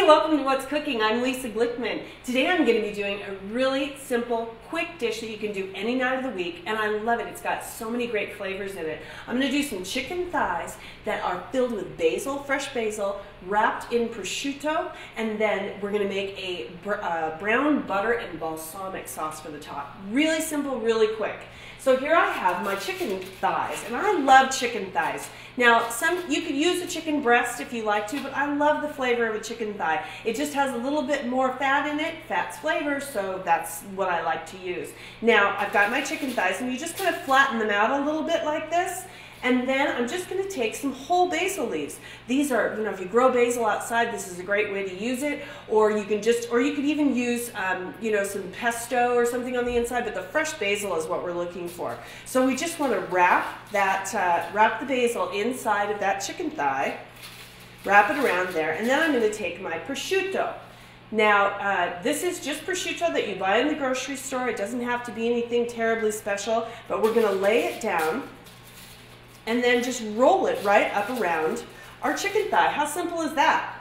welcome to What's Cooking. I'm Lisa Glickman. Today I'm going to be doing a really simple, quick dish that you can do any night of the week, and I love it. It's got so many great flavors in it. I'm going to do some chicken thighs that are filled with basil, fresh basil, wrapped in prosciutto, and then we're going to make a brown butter and balsamic sauce for the top. Really simple, really quick. So here I have my chicken thighs, and I love chicken thighs. Now, you could use a chicken breast if you like to, but I love the flavor of a chicken thigh. It just has a little bit more fat in it. Fat's flavor, so that's what I like to use. Now, I've got my chicken thighs, and you just kind of flatten them out a little bit like this. And then I'm just going to take some whole basil leaves. These are, if you grow basil outside, this is a great way to use it. Or you can you could even use, some pesto or something on the inside. But the fresh basil is what we're looking for. So we just want to wrap the basil inside of that chicken thigh. Wrap it around there, and then I'm going to take my prosciutto. Now, this is just prosciutto that you buy in the grocery store. It doesn't have to be anything terribly special, but we're going to lay it down and then just roll it right up around our chicken thigh. How simple is that?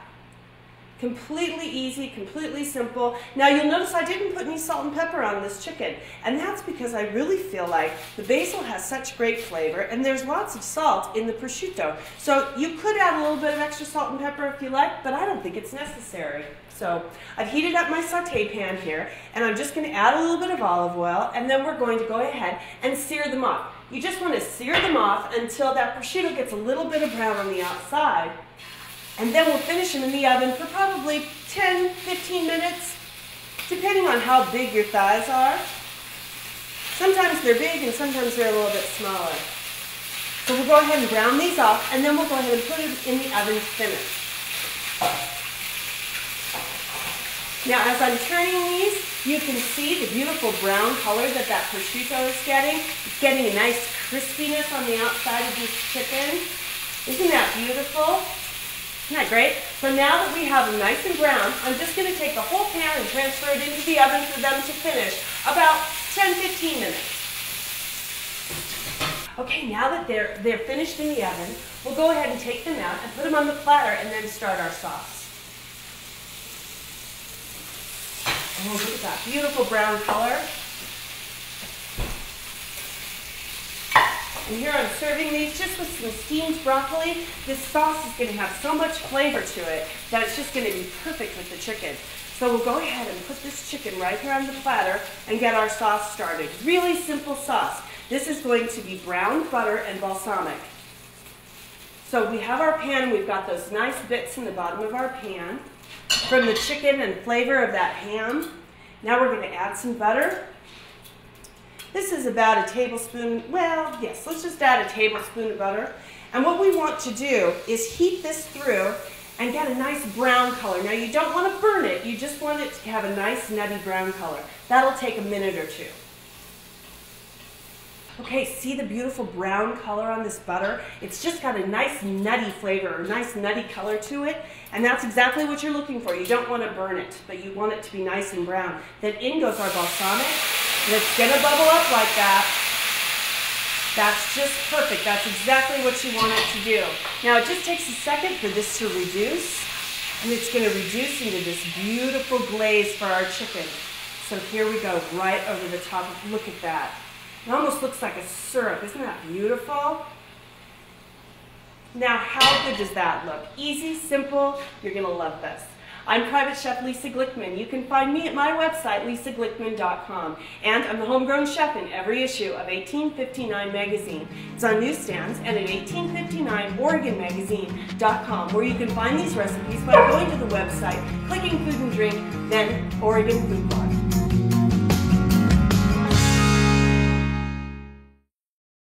Completely easy, completely simple. Now you'll notice I didn't put any salt and pepper on this chicken, and that's because I really feel like the basil has such great flavor, and there's lots of salt in the prosciutto. So you could add a little bit of extra salt and pepper if you like, but I don't think it's necessary. So I've heated up my saute pan here, and I'm just going to add a little bit of olive oil, and then we're going to go ahead and sear them off. You just want to sear them off until that prosciutto gets a little bit of brown on the outside. And then we'll finish them in the oven for probably 10-15 minutes, depending on how big your thighs are. Sometimes they're big and sometimes they're a little bit smaller. So we'll go ahead and brown these off, and then we'll go ahead and put them in the oven to finish. Now as I'm turning these, you can see the beautiful brown color that prosciutto is getting. It's getting a nice crispiness on the outside of this chicken. Isn't that beautiful? Isn't that great? So now that we have them nice and brown, I'm just going to take the whole pan and transfer it into the oven for them to finish about 10-15 minutes. Okay, now that they're finished in the oven, we'll go ahead and take them out and put them on the platter and then start our sauce. Oh, look at that beautiful brown color. And here I'm serving these just with some steamed broccoli. This sauce is going to have so much flavor to it that it's just going to be perfect with the chicken. So we'll go ahead and put this chicken right here on the platter and get our sauce started. Really simple sauce. This is going to be brown butter and balsamic. So we have our pan. We've got those nice bits in the bottom of our pan from the chicken and flavor of that ham. Now we're going to add some butter. This is about a tablespoon, well, yes, let's just add a tablespoon of butter. And what we want to do is heat this through and get a nice brown color. Now you don't want to burn it, you just want it to have a nice nutty brown color. That'll take a minute or two. Okay, see the beautiful brown color on this butter? It's just got a nice nutty flavor, a nice nutty color to it, and that's exactly what you're looking for. You don't want to burn it, but you want it to be nice and brown. Then in goes our balsamic, and it's going to bubble up like that. That's just perfect. That's exactly what you want it to do. Now it just takes a second for this to reduce, and it's going to reduce into this beautiful glaze for our chicken. So here we go, right over the top of, look at that. It almost looks like a syrup. Isn't that beautiful? Now, how good does that look? Easy, simple. You're going to love this. I'm Private Chef Lisa Glickman. You can find me at my website, lisaglickman.com. And I'm the homegrown chef in every issue of 1859 magazine. It's on newsstands and at 1859oregonmagazine.com, where you can find these recipes by going to the website, clicking Food and Drink, then Oregon Food Blog.